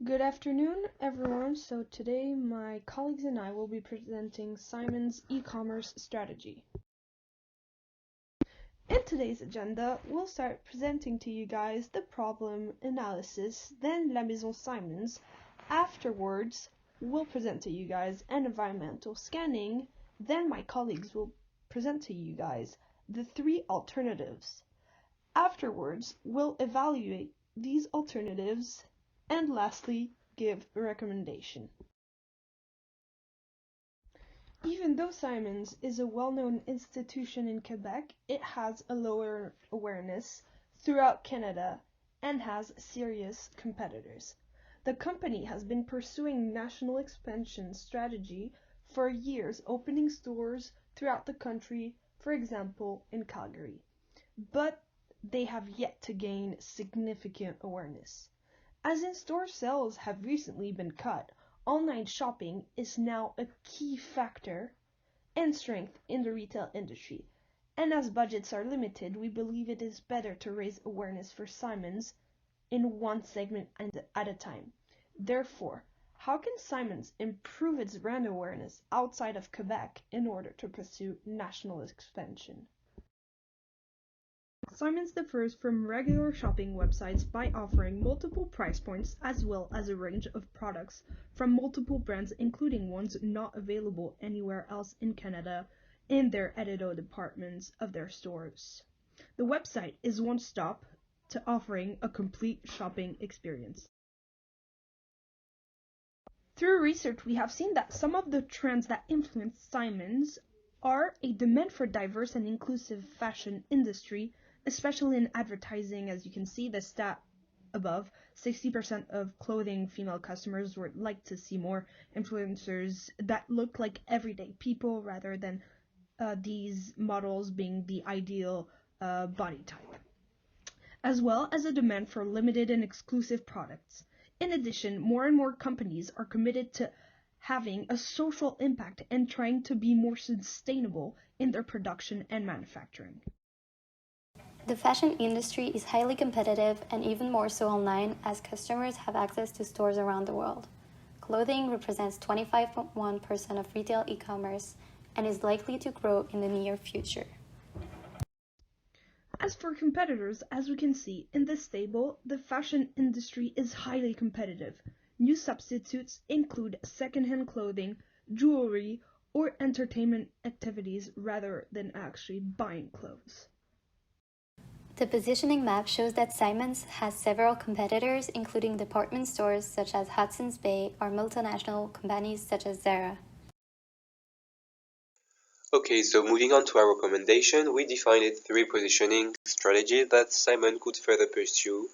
Good afternoon, everyone. So today my colleagues and I will be presenting Simon's e-commerce strategy. In today's agenda, we'll start presenting to you guys the problem analysis, then La Maison Simon's. Afterwards, we'll present to you guys an environmental scanning, then my colleagues will present to you guys the three alternatives. Afterwards, we'll evaluate these alternatives and lastly, give a recommendation. Even though Simon's is a well-known institution in Quebec, it has a lower awareness throughout Canada and has serious competitors. The company has been pursuing national expansion strategy for years, opening stores throughout the country, for example, in Calgary. But they have yet to gain significant awareness. As in-store sales have recently been cut, online shopping is now a key factor and strength in the retail industry. And as budgets are limited, we believe it is better to raise awareness for Simon's in one segment at a time. Therefore, how can Simon's improve its brand awareness outside of Quebec in order to pursue national expansion? Simon's differs from regular shopping websites by offering multiple price points as well as a range of products from multiple brands, including ones not available anywhere else in Canada in their editorial departments of their stores. The website is one stop to offering a complete shopping experience. Through research, we have seen that some of the trends that influence Simon's are a demand for diverse and inclusive fashion industry, especially in advertising. As you can see the stat above, 60% of clothing female customers would like to see more influencers that look like everyday people rather than these models being the ideal body type, as well as a demand for limited and exclusive products. In addition, more and more companies are committed to having a social impact and trying to be more sustainable in their production and manufacturing. The fashion industry is highly competitive and even more so online as customers have access to stores around the world. Clothing represents 25.1% of retail e-commerce and is likely to grow in the near future. As for competitors, as we can see in this table, the fashion industry is highly competitive. New substitutes include secondhand clothing, jewelry, or entertainment activities rather than actually buying clothes. The positioning map shows that Simon's has several competitors, including department stores such as Hudson's Bay or multinational companies such as Zara. Okay, so moving on to our recommendation, we defined three positioning strategies that Simon could further pursue,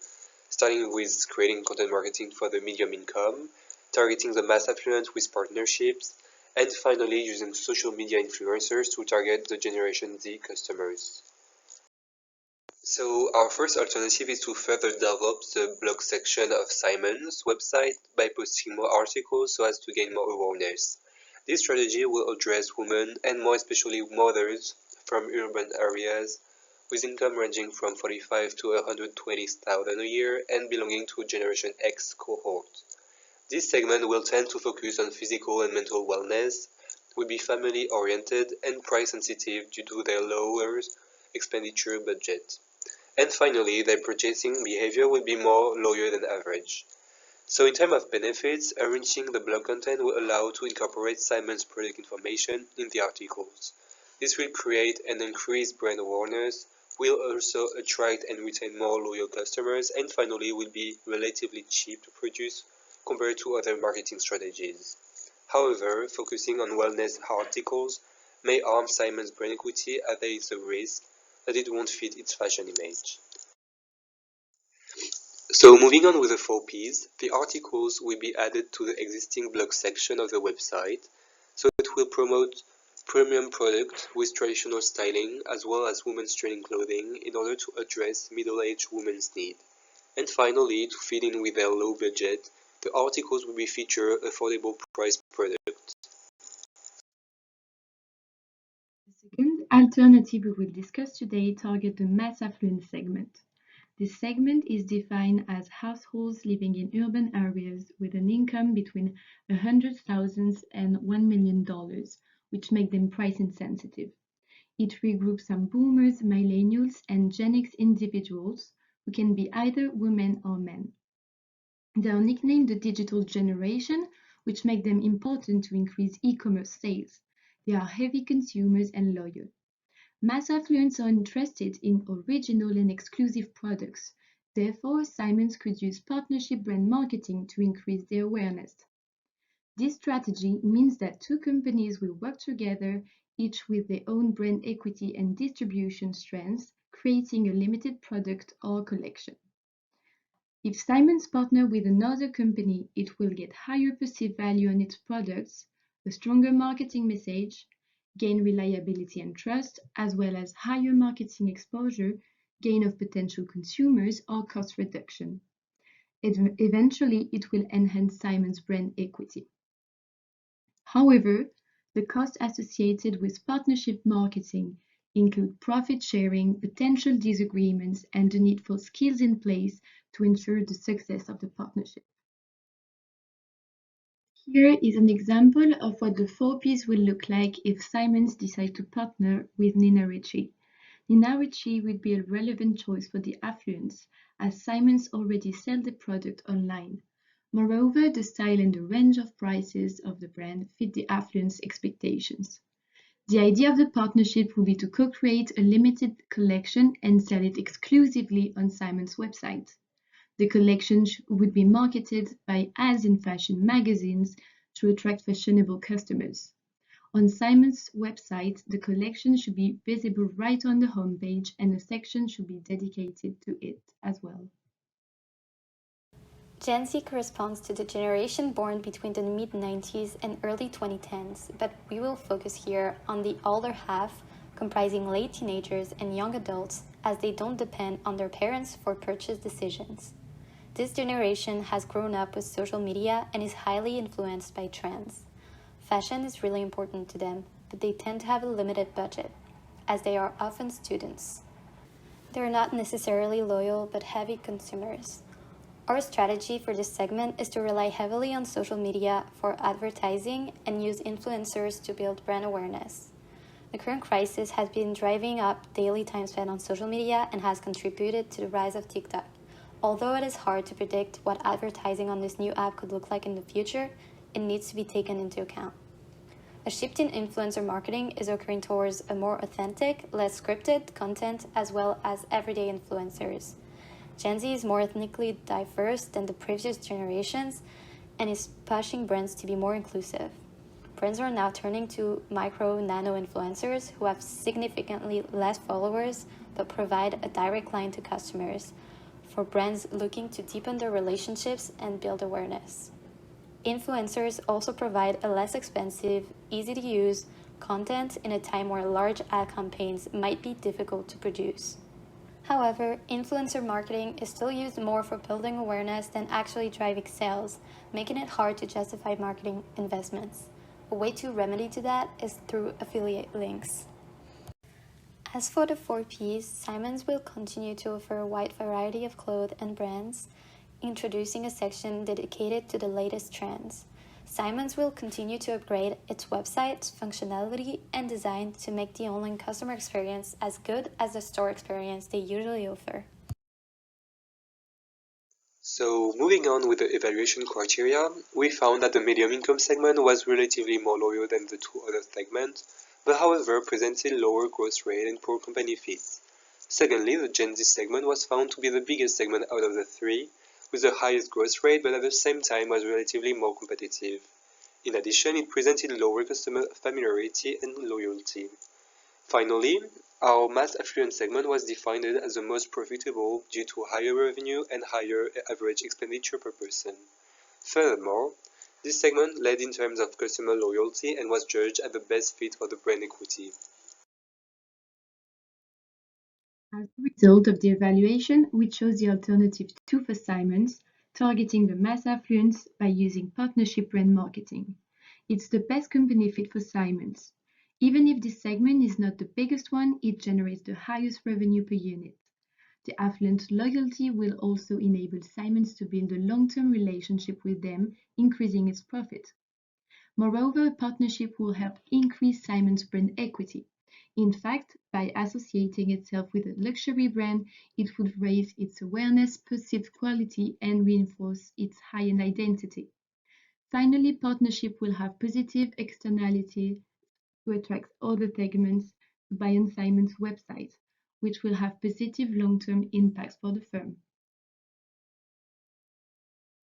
starting with creating content marketing for the medium income, targeting the mass affluent with partnerships, and finally using social media influencers to target the Generation Z customers. So our first alternative is to further develop the blog section of Simon's website by posting more articles so as to gain more awareness. This strategy will address women and more especially mothers from urban areas with income ranging from 45 to 120,000 a year and belonging to Generation X cohort. This segment will tend to focus on physical and mental wellness, will be family oriented and price sensitive due to their lower expenditure budget. And finally, their purchasing behavior will be more loyal than average. So in terms of benefits, enriching the blog content will allow to incorporate Simon's product information in the articles. This will create and increase brand awareness, will also attract and retain more loyal customers, and finally will be relatively cheap to produce compared to other marketing strategies. However, focusing on wellness articles may harm Simon's brand equity as there is a risk that it won't fit its fashion image. So moving on with the 4 Ps, the articles will be added to the existing blog section of the website, so it will promote premium products with traditional styling as well as women's training clothing in order to address middle-aged women's needs. And finally, to fit in with their low budget, the articles will be featured affordable price products. The second alternative we will discuss today targets the mass affluent segment. This segment is defined as households living in urban areas with an income between $100,000 and $1 million, which make them price insensitive. It regroups some boomers, millennials, and Gen X individuals who can be either women or men. They are nicknamed the digital generation, which make them important to increase e-commerce sales. They are heavy consumers and loyal. Mass affluents are interested in original and exclusive products. Therefore, Simons could use partnership brand marketing to increase their awareness. This strategy means that two companies will work together, each with their own brand equity and distribution strengths, creating a limited product or collection. If Simons partner with another company, it will get higher perceived value on its products, a stronger marketing message, gain reliability and trust, as well as higher marketing exposure, gain of potential consumers, or cost reduction. Eventually, it will enhance Simons' brand equity. However, the costs associated with partnership marketing include profit sharing, potential disagreements, and the need for skills in place to ensure the success of the partnership. Here is an example of what the 4 Ps will look like if Simons decide to partner with Nina Ricci. Nina Ricci would be a relevant choice for the affluents, as Simons already sell the product online. Moreover, the style and the range of prices of the brand fit the affluents' expectations. The idea of the partnership will be to co-create a limited collection and sell it exclusively on Simons' website. The collection would be marketed by ads in fashion magazines to attract fashionable customers. On Simons' website, the collection should be visible right on the homepage, and a section should be dedicated to it as well. Gen Z corresponds to the generation born between the mid-90s and early 2010s, but we will focus here on the older half, comprising late teenagers and young adults, as they don't depend on their parents for purchase decisions. This generation has grown up with social media and is highly influenced by trends. Fashion is really important to them, but they tend to have a limited budget, as they are often students. They're not necessarily loyal, but heavy consumers. Our strategy for this segment is to rely heavily on social media for advertising and use influencers to build brand awareness. The current crisis has been driving up daily time spent on social media and has contributed to the rise of TikTok. Although it is hard to predict what advertising on this new app could look like in the future, it needs to be taken into account. A shift in influencer marketing is occurring towards a more authentic, less scripted content, as well as everyday influencers. Gen Z is more ethnically diverse than the previous generations and is pushing brands to be more inclusive. Brands are now turning to micro-nano influencers who have significantly less followers but provide a direct line to customers, for brands looking to deepen their relationships and build awareness. Influencers also provide a less expensive, easy-to-use content in a time where large ad campaigns might be difficult to produce. However, influencer marketing is still used more for building awareness than actually driving sales, making it hard to justify marketing investments. A way to remedy to that is through affiliate links. As for the 4 Ps, Simons will continue to offer a wide variety of clothes and brands, introducing a section dedicated to the latest trends. Simons will continue to upgrade its website's functionality and design to make the online customer experience as good as the store experience they usually offer. So, moving on with the evaluation criteria, we found that the medium income segment was relatively more loyal than the 2 other segments, but however presented lower growth rate and poor company fits. Secondly, the Gen Z segment was found to be the biggest segment out of the 3, with the highest growth rate, but at the same time was relatively more competitive. In addition, it presented lower customer familiarity and loyalty. Finally, our mass affluent segment was defined as the most profitable due to higher revenue and higher average expenditure per person. Furthermore, this segment led in terms of customer loyalty and was judged as the best fit for the brand equity. As a result of the evaluation, we chose the alternative 2 for Simons, targeting the mass affluents by using partnership brand marketing. It's the best company fit for Simons. Even if this segment is not the biggest one, it generates the highest revenue per unit. The affluent loyalty will also enable Simons to build a long-term relationship with them, increasing its profit. Moreover, a partnership will help increase Simons' brand equity. In fact, by associating itself with a luxury brand, it would raise its awareness, perceived quality, and reinforce its high-end identity. Finally, partnership will have positive externalities to attract other segments to buy on Simon's website, which will have positive long-term impacts for the firm.